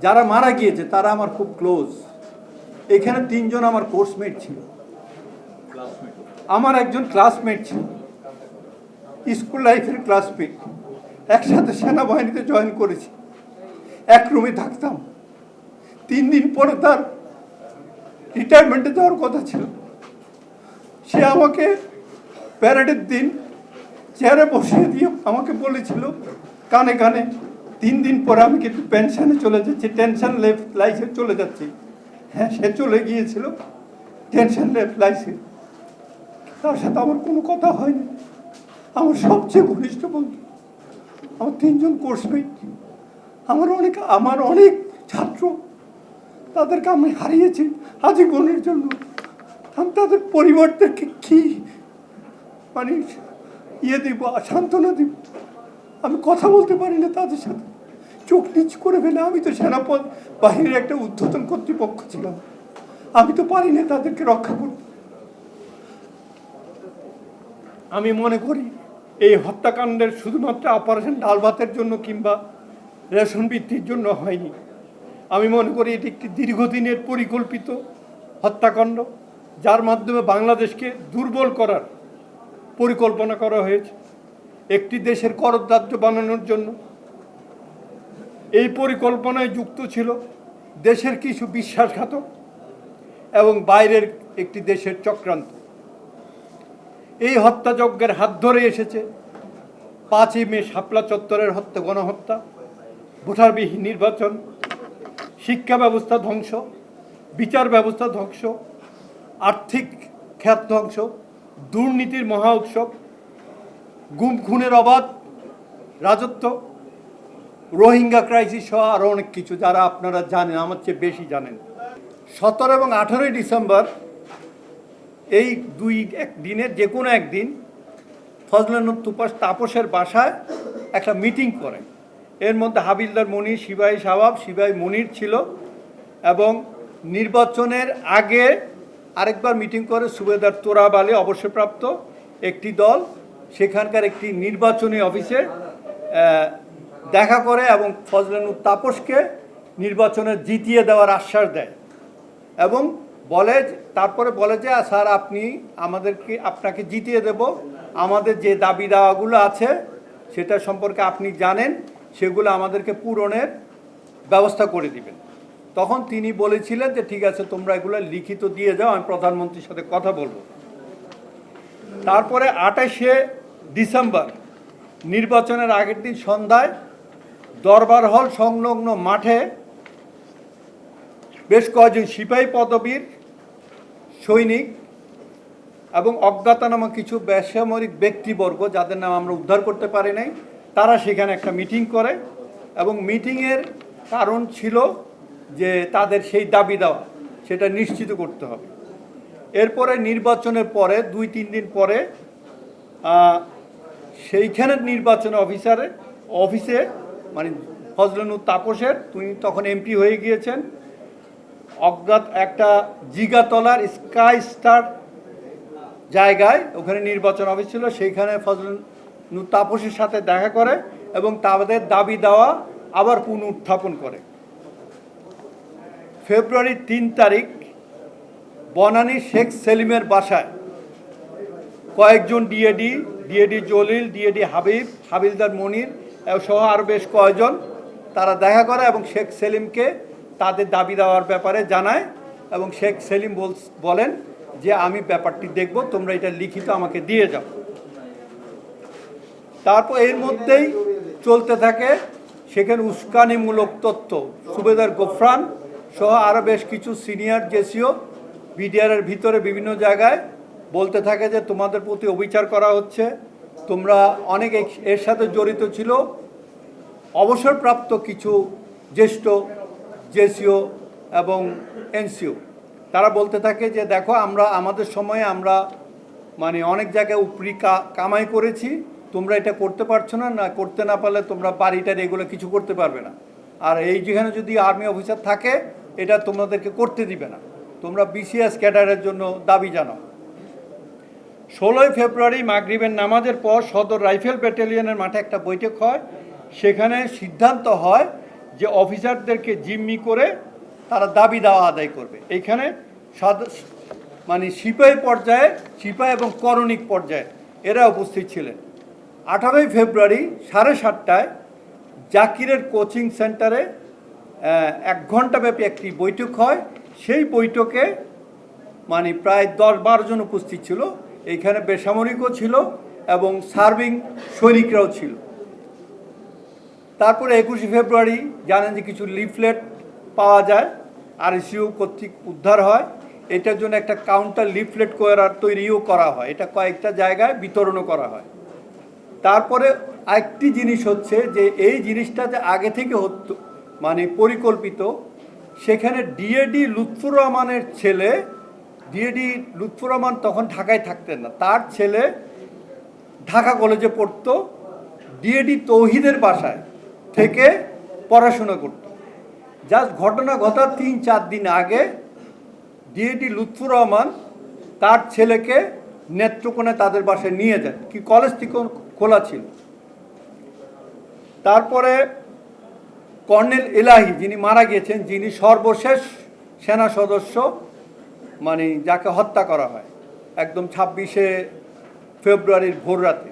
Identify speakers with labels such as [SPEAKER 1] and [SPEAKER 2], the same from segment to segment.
[SPEAKER 1] যারা মারা গিয়েছে তারা আমার খুব ক্লোজ। এখানে 3 জন আমার কোর্সমেট ছিল, আমার একজন ক্লাসমেট ছিল, স্কুল লাইফের ক্লাসমেট, একসাথে সেনাবাহিনীতে জয়েন করেছি, এক রুমে থাকতাম। 3 দিন পরে তার রিটায়ারমেন্টে যাওয়ার কথা ছিল। সে আমাকে প্যারেডের দিন চেয়ারে বসিয়ে দিয়ে আমাকে বলেছিল কানে কানে, 3 দিন পরে আমি কিন্তু পেনশনে চলে যাচ্ছি, টেনশন লাইফে চলে যাচ্ছি। হ্যাঁ, সে চলে গিয়েছিল টেনশন লাইফে। তার সাথে আমার কোনো কথা হয়নি। আমার সবচেয়ে ঘনিষ্ঠ বন্ধু, আমার 3 জন কোর্সমেট, আমার অনেক ছাত্র, তাদেরকে আমি হারিয়েছি আজীবনের জন্য। আমি তাদের পরিবারদেরকে কি মানে দিব, সান্ত্বনা দিব? আমি কথা বলতে পারি না তাদের সাথে, চোখ নিচ করে ফেলে। আমি তো সেনাপদ বাহিনীর একটা ঊর্ধ্বতন কর্তৃপক্ষ ছিলাম, আমি তো পারি না তাদেরকে রক্ষা করতে। আমি মনে করি এই হত্যাকাণ্ডের শুধুমাত্র অপারেশন ডাল ভাতের জন্য কিংবা রেশন বৃদ্ধির জন্য হয়নি। আমি মনে করি এটি একটি দীর্ঘদিনের পরিকল্পিত হত্যাকাণ্ড, যার মাধ্যমে বাংলাদেশকে দুর্বল করার পরিকল্পনা করা হয়েছে, একটি দেশের করদার্য বানানোর জন্য। এই পরিকল্পনায় যুক্ত ছিল দেশের কিছু বিশ্বাসঘাতক এবং বাইরের একটি দেশের চক্রান্ত। এই হত্যাযজ্ঞের হাত ধরে এসেছে 5ই মে শাপলা চত্বরের গণহত্যা, ভোটারবিহীন নির্বাচন, শিক্ষা ব্যবস্থা ধ্বংস, বিচার ব্যবস্থা ধ্বংস, আর্থিক খাত ধ্বংস, দুর্নীতির মহা উৎসব, গুম খুনের অবাধ রাজত্ব, রোহিঙ্গা ক্রাইসিস সহ আরও অনেক কিছু, যারা আপনারা জানেন, আমার চেয়ে বেশি জানেন। 17 এবং 18ই ডিসেম্বর এই দিনের যে কোনো একদিন ফজলানুর তাপসের বাসায় একটা মিটিং করে। এর মধ্যে হাবিলদার মনির, সিপাহী সাবাব, সিপাহী মনির ছিল, এবং নির্বাচনের আগে আরেকবার মিটিং করে সুবেদার তোরাব আলী, অবসরপ্রাপ্ত একটি দল, সেখানকার একটি নির্বাচনী অফিসে দেখা করে এবং ফজলানুর তাপসকে নির্বাচনে জিতিয়ে দেওয়ার আশ্বাস দেয় এবং তারপরে বলে যে স্যার, আপনাকে জিতিয়ে দেব, আমাদের যে দাবি দাওয়াগুলো আছে সেটা সম্পর্কে আপনি জানেন, সেগুলো আমাদেরকে পূরণের ব্যবস্থা করে দিবেন। তখন তিনি বলেছিলেন যে ঠিক আছে, তোমরা এগুলো লিখিত দিয়ে যাও, আমি প্রধানমন্ত্রীর সাথে কথা বলবো। তারপরে 28শে ডিসেম্বর নির্বাচনের আগের দিন সন্ধ্যায় দরবার হল সংলগ্ন মাঠে বেশ কয়েকজন সিপাহী পদবীর সৈনিক এবং অজ্ঞাতনামা কিছু বেসামরিক ব্যক্তিবর্গ, যাদের নাম আমরা উদ্ধার করতে পারি নাই, তারা সেখানে একটা মিটিং করে এবং মিটিংয়ের কারণ ছিল যে তাদের সেই দাবি দেওয়া সেটা নিশ্চিত করতে হবে। এরপরে নির্বাচনের পরে 2-3 দিন পরে সেইখানের নির্বাচন অফিসে মানে ফজলানুর তাপসের, তিনি তখন এমপি হয়ে গিয়েছেন, অজ্ঞাত একটা জিগাতলার স্কাই স্টার জায়গায়, ওখানে নির্বাচন অফিস ছিল, সেইখানে ফজলানুর তাপসের সাথে দেখা করে এবং তাদের দাবি দেওয়া আবার পুনরুত্থাপন করে। ফেব্রুয়ারির 3 তারিখ বনানী শেখ সেলিমের বাসায় কয়েকজন ডিএডি জলিল, ডিএডি হাবিব, হাবিলদার মনির সহ আরও বেশ কয়েকজন তারা দেখা করে এবং শেখ সেলিমকে তাদের দাবি দেওয়ার ব্যাপারে জানায় এবং শেখ সেলিম বলেন যে আমি ব্যাপারটি দেখব, তোমরা এটা লিখিত আমাকে দিয়ে যাও। তারপর এর মধ্যেই চলতে থাকে সেখানে উস্কানিমূলক তথ্য, সুবেদার গোফরান সহ আরও বেশ কিছু সিনিয়র জেসিও বিডিআরের ভিতরে বিভিন্ন জায়গায় বলতে থাকে যে তোমাদের প্রতি অবিচার করা হচ্ছে, তোমরা অনেক এর সাথে জড়িত ছিল অবসরপ্রাপ্ত কিছু জ্যেষ্ঠ জেসিও এবং এনসিও। তারা বলতে থাকে যে দেখো, আমাদের সময়ে আমরা মানে অনেক জায়গায় উপরি কামাই করেছি, তোমরা এটা করতে পারছো না, করতে না পারলে তোমরা বাড়িটার এগুলো কিছু করতে পারবে না, আর এই যেখানে যদি আর্মি অফিসার থাকে এটা তোমাদেরকে করতে দিবে না, তোমরা বিসিএস ক্যাডারের জন্য দাবি জানাও। 16ই ফেব্রুয়ারি মাগরিবের নামাজের পর সদর রাইফেল ব্যাটালিয়নের মাঠে একটা বৈঠক হয়। সেখানে সিদ্ধান্ত হয় যে অফিসারদেরকে জিম্মি করে তারা দাবি দাওয়া আদায় করবে। এইখানে মানে সিপাহী পর্যায়ে, সিপাহী এবং করণিক পর্যায়ে এরা উপস্থিত ছিলেন। 18ই ফেব্রুয়ারি 7:30টায় জাকিরের কোচিং সেন্টারে 1 ঘণ্টাব্যাপী একটি বৈঠক হয়। সেই বৈঠকে মানে প্রায় 10-12 জন উপস্থিত ছিল। এইখানে বেসামরিকও ছিল এবং সার্ভিং সৈনিকরাও ছিল। তারপরে 21শে ফেব্রুয়ারি জানেন যে কিছু লিফলেট পাওয়া যায়, RSU কর্তৃক উদ্ধার হয়। এটার জন্য একটা কাউন্টার লিফলেট তৈরিও করা হয়, এটা কয়েকটা জায়গায় বিতরণও করা হয়। তারপরে আরেকটি জিনিস হচ্ছে যে এই জিনিসটা যে আগে থেকে হতো মানে পরিকল্পিত, সেখানে ডিএডি লুৎফর রহমানের ছেলে, ডিএডি লুৎফর রহমান তখন ঢাকায় থাকতেন না, তার ছেলে ঢাকা কলেজে পড়তো, ডিএডি তৌহিদের বাসায় থেকে পড়াশোনা করত। জাস্ট ঘটনা ঘটার 3-4 দিন আগে ডিএডি লুৎফর রহমান তার ছেলেকে নেত্রকোণে তাদের বাসায় নিয়ে যান, কি কলেজ থেকে খোলা ছিল। তারপরে কর্নেল এলাহি যিনি মারা গিয়েছেন, যিনি সর্বশেষ সেনা সদস্য মানে যাকে হত্যা করা হয় একদম 26শে ফেব্রুয়ারির ভোর রাতে,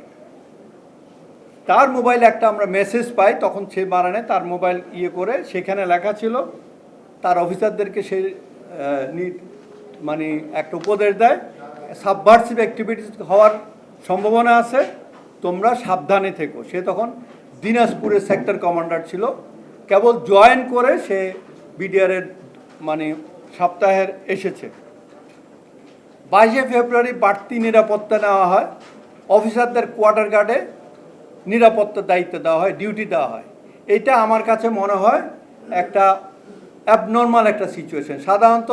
[SPEAKER 1] তার মোবাইলে একটা আমরা মেসেজ পাই, তখন সে মারা নেয়, তার মোবাইল করে সেখানে লেখা ছিল, তার অফিসারদেরকে সে মানে একটা উপদেশ দেয়, সাবভার্সিভ অ্যাক্টিভিটিস হওয়ার সম্ভাবনা আছে, তোমরা সাবধানে থেকো। সে তখন দিনাজপুরের সেক্টর কমান্ডার ছিল, কেবল জয়েন করে সে বিডিআরের মানে সপ্তাহের এসেছে। 22শে ফেব্রুয়ারি বাড়তি নিরাপত্তা নেওয়া হয়, অফিসারদের কোয়ার্টার গার্ডে নিরাপত্তার দায়িত্ব দেওয়া হয়, ডিউটি দেওয়া হয়। এটা আমার কাছে মনে হয় একটা অ্যাবনর্মাল একটা সিচুয়েশন। সাধারণত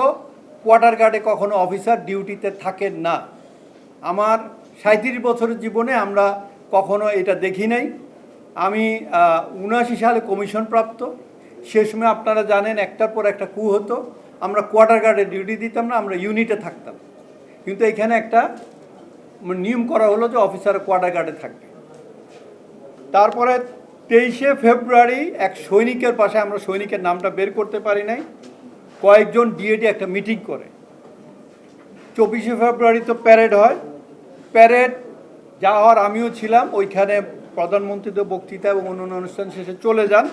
[SPEAKER 1] কোয়ার্টার গার্ডে কখনো অফিসার ডিউটিতে থাকেন না। আমার 37 বছরের জীবনে আমরা কখনো এটা দেখি নাই। আমি 79 সালে কমিশন প্রাপ্ত, সে সময় আপনারা জানেন একটার পর একটা কু হতো, আমরা কোয়ার্টার গার্ডে ডিউটি দিতাম না, আমরা ইউনিটে থাকতাম। কিন্তু এখানে একটা নিয়ম করা হলো যে অফিসার কোয়ার্টার গার্ডে থাকবে। তারপরে 23শে ফেব্রুয়ারি এক সৈনিকের পাশে, আমরা সৈনিকের নামটা বের করতে পারি নাই, কয়েকজন ডিএডি একটা মিটিং করে। 24শে ফেব্রুয়ারি তো প্যারেড হয়, প্যারেড যাওয়ার আমিও ছিলাম, ওইখানে প্রধানমন্ত্রীদের বক্তৃতা এবং অন্যান্য অনুষ্ঠান শেষে চলে যান।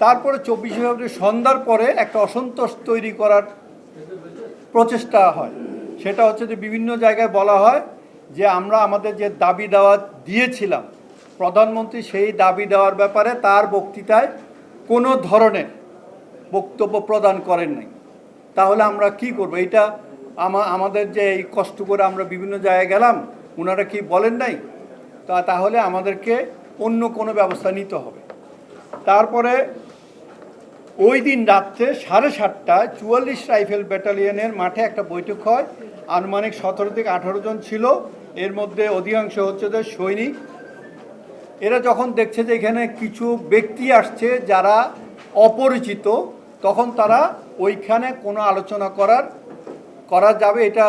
[SPEAKER 1] তারপরে 24শে ফেব্রুয়ারি সন্ধ্যার পরে একটা অসন্তোষ তৈরি করার প্রচেষ্টা হয়। সেটা হচ্ছে যে বিভিন্ন জায়গায় বলা হয় যে আমরা আমাদের যে দাবি দাওয়া দিয়েছিলাম, প্রধানমন্ত্রী সেই দাবি দেওয়ার ব্যাপারে তার বক্তৃতায় কোনো ধরনের বক্তব্য প্রদান করেন নাই। তাহলে আমরা কি করব? এটা আমাদের যে এই কষ্ট করে আমরা বিভিন্ন জায়গায় গেলাম, ওনারা কি বলেন নাই? তাহলে আমাদেরকে অন্য কোনো ব্যবস্থা নিতে হবে। তারপরে ওই দিন রাত্রে 7:30টায় 44 রাইফেল ব্যাটালিয়নের মাঠে একটা বৈঠক হয়। আনুমানিক 17 থেকে 18 জন ছিল, এর মধ্যে অধিকাংশ হচ্ছে যে সৈনিক। এরা যখন দেখছে যে এখানে কিছু ব্যক্তি আসছে যারা অপরিচিত, তখন তারা ওইখানে কোনো আলোচনা করা যাবে এটা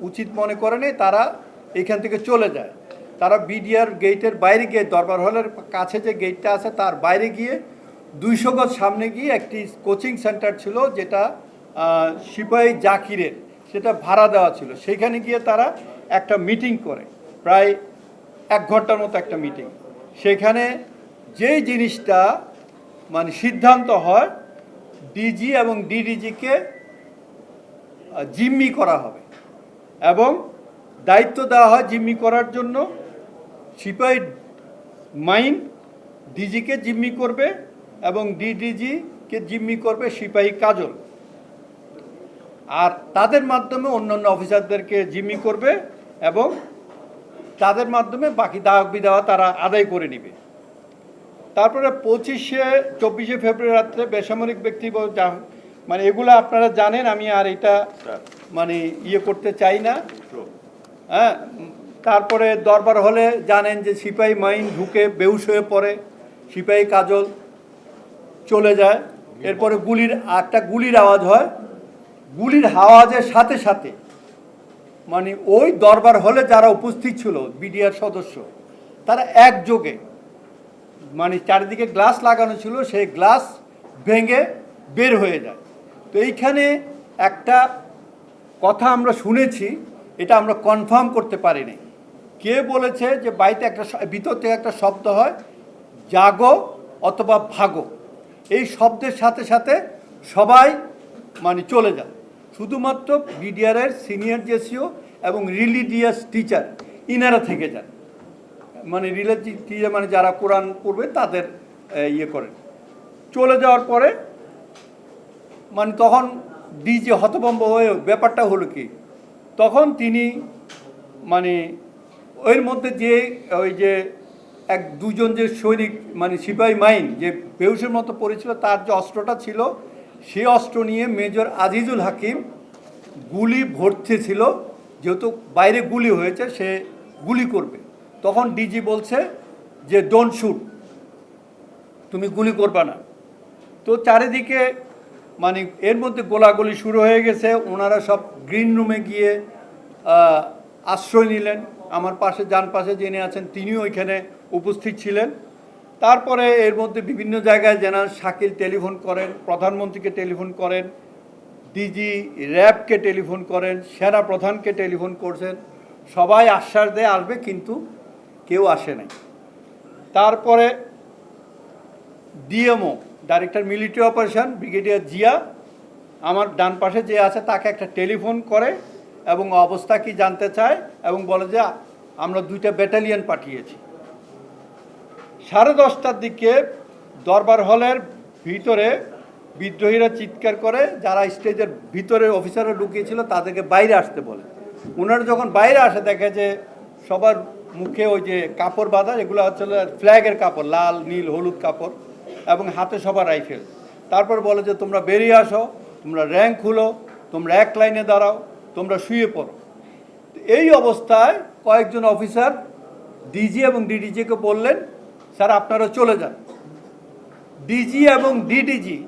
[SPEAKER 1] উচিত মনে করেনি, তারা এইখান থেকে চলে যায়। তারা বিডিআর গেটের বাইরে গিয়ে, দরবার হলের কাছে যে গেটটা আছে তার বাইরে গিয়ে 200 গজ সামনে গিয়ে একটি কোচিং সেন্টার ছিল যেটা সিপাহী জাকিরের, সেটা ভাড়া দেওয়া ছিল, সেখানে গিয়ে তারা একটা মিটিং করে, প্রায় 1 ঘন্টার মতো একটা মিটিং। সেখানে যেই জিনিসটা মানে সিদ্ধান্ত হয়, ডিজি এবং ডিডিজিকে জিম্মি করা হবে এবং দায়িত্ব দেওয়া হয় জিম্মি করার জন্য সিপাহী মাইন ডিজিকে জিম্মি করবে এবং ডিডিজিকে জিম্মি করবে সিপাহী কাজল, আর তাদের মাধ্যমে অন্যান্য অফিসারদেরকে জিম্মি করবে এবং তাদের মাধ্যমে বাকি দাবি দেওয়া তারা আদায় করে নেবে। তারপরে 24শে ফেব্রুয়ারি রাত্রে বেসামরিক ব্যক্তি মানে এগুলো আপনারা জানেন, আমি আর এটা মানে করতে চাই না। হ্যাঁ, তারপরে দরবার হলে জানেন যে সিপাহী মাইন ঢুকে বেহুশ হয়ে পড়ে, সিপাহী কাজল চলে যায়। এরপরে গুলির আওয়াজ হয়, গুলির আওয়াজের সাথে সাথে মানে ওই দরবার হলে যারা উপস্থিত ছিল বিডিআর সদস্য, তারা একযোগে মানে চারিদিকে গ্লাস লাগানো ছিল, সেই গ্লাস ভেঙে বের হয়ে যায়। তো এইখানে একটা কথা আমরা শুনেছি, এটা আমরা কনফার্ম করতে পারিনি। কে বলেছে যে বাড়িতে একটা ভিতর থেকে একটা শব্দ হয় জাগো অথবা ভাগো, এই শব্দের সাথে সাথে সবাই মানে চলে যায়। শুধুমাত্র বিডিআরের সিনিয়র জেসিও এবং রিলিজিয়াস টিচার ইনারা থেকে যান, মানে রিলিজিয়াস টিচার মানে যারা কোরআন পড়বে তাদের ইয়ে করেন। চলে যাওয়ার পরে মানে তখন ডিজি হতভম্ব হয়ে ব্যাপারটা হলো কি, তখন তিনি মানে এর মধ্যে যে ওই যে দুজন যে সৈনিক মানে সিপাহী মাইন যে বেহুশের মতো পড়েছিল, তার যে অস্ত্রটা ছিল সেই অস্ত্র নিয়ে মেজর আজিজুল হাকিম গুলি ভরতেছিল, যেহেতু বাইরে গুলি হয়েছে সে গুলি করবে। তখন ডিজি বলছে যে ডোন্ট শুট, তুমি গুলি করবে না। তো চারিদিকে মানে এর মধ্যে গোলাগুলি শুরু হয়ে গেছে। ওনারা সব গ্রিন রুমে গিয়ে আশ্রয় নিলেন। আমার পাশে ডান পাশে যিনি আছেন তিনিও ওইখানে উপস্থিত ছিলেন। তারপরে এর মধ্যে বিভিন্ন জায়গায় জেনারেল শাকিল টেলিফোন করেন, প্রধানমন্ত্রীকে টেলিফোন করেন, ডিজি র্যাবকে টেলিফোন করেন, সেনা প্রধানকে টেলিফোন করছেন। সবাই আশ্বাস দেয় আসবে, কিন্তু কেউ আসে নাই। তারপরে DMO director military operation brigadier Zia আমার ডান পাশে যে আছে তাকে একটা টেলিফোন করে এবং অবস্থা কি জানতে চায় এবং বলে যে আমরা 2টা ব্যাটালিয়ন পাঠিয়েছি। 10:30টার দিকে দরবার হলের ভিতরে বিদ্রোহীরা চিৎকার করে, যারা স্টেজের ভিতরে অফিসাররা লুকিয়েছিল তাদেরকে বাইরে আসতে বলে। ওনারা যখন বাইরে আসে দেখে যে সবার মুখে ওই যে কাপড় বাঁধা, এগুলো হচ্ছে ফ্ল্যাগের কাপড়, লাল নীল হলুদ কাপড়, এবং হাতে সবার রাইফেল। তারপর বলে যে তোমরা বেরিয়ে আসো, তোমরা র্যাঙ্ক খুলো, তোমরা এক লাইনে দাঁড়াও, তোমরা শুয়ে পড়ো। এই অবস্থায় কয়েকজন অফিসার ডিজি এবং ডিডিজিকে বললেন স্যার আপনারা চলে যান। ডিজি এবং ডিডিজি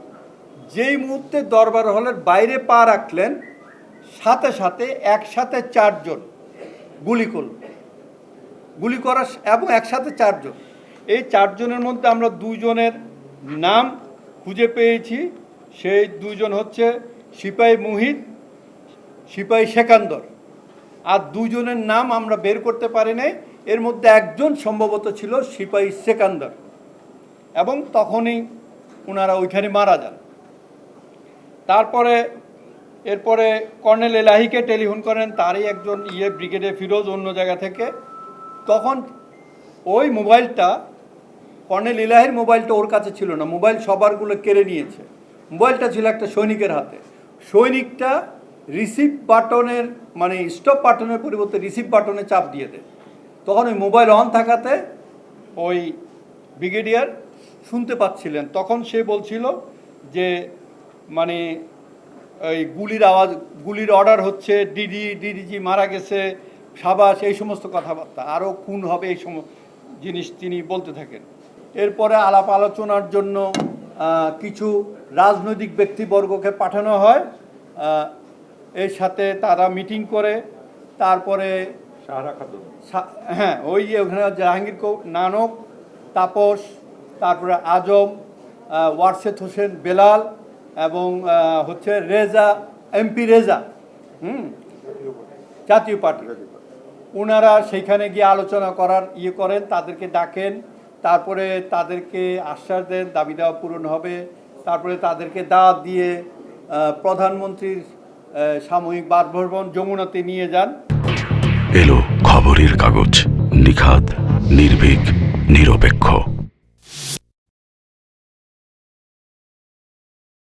[SPEAKER 1] যেই মুহূর্তে দরবার হলের বাইরে পা রাখলেন সাথে সাথে একসাথে 4 জন গুলি করল, গুলি করা এবং একসাথে 4 জন। এই 4 জনের মধ্যে আমরা 2 জনের নাম খুঁজে পেয়েছি। সেই 2 জন হচ্ছে সিপাহী মুহিত, সিপাহী সেকান্দর। আর 2 জনের নাম আমরা বের করতে পারি নাই। এর মধ্যে একজন সম্ভবত ছিল সিপাহী সেকান্দর, এবং তখনই ওনারা ওইখানে মারা যান। তারপরে এরপরে কর্নেল এলাহিকে টেলিফোন করেন, তারই একজন ব্রিগেডিয়ার ফিরোজ অন্য জায়গা থেকে। তখন ওই মোবাইলটা কর্নেল এলাহির মোবাইলটা ওর কাছে ছিল না, মোবাইল সবারগুলো কেড়ে নিয়েছে। মোবাইলটা ছিল একটা সৈনিকের হাতে। সৈনিকটা রিসিভ বাটনের মানে স্টপ বাটনের পরিবর্তে রিসিভ বাটনে চাপ দিয়ে দেয়। তখন ওই মোবাইল অন থাকাতে ওই ব্রিগেডিয়ার শুনতে পাচ্ছিলেন। তখন সে বলছিল যে মানে এই গুলির আওয়াজ, গুলির অর্ডার হচ্ছে, ডিডিজি মারা গেছে, সাবাস, এই সমস্ত কথাবার্তা, আরও খুন হবে, এই জিনিস তিনি বলতে থাকেন। এরপরে আলাপ আলোচনার জন্য কিছু রাজনৈতিক ব্যক্তিবর্গকে পাঠানো হয়, এর সাথে তারা মিটিং করে। তারপরে হ্যাঁ ওই ওখানে জাহাঙ্গীর নানক, তাপস, তারপরে আজম, ওয়ারশেদ হোসেন বেলাল এবং হচ্ছে রেজা, এমপি রেজা, জাতীয় পার্টি, ওনারা সেইখানে গিয়ে আলোচনা করার করেন, তাদেরকে ডাকেন। তারপরে তাদেরকে আশ্বাস দেন দাবি দেওয়া পূরণ হবে। তারপরে তাদেরকে দাওয়াত দিয়ে প্রধানমন্ত্রীর সাময়িক বাসভবন যমুনাতে নিয়ে যান।
[SPEAKER 2] এলো খবরের কাগজ, নিখাত, নির্ভীক, নিরপেক্ষ।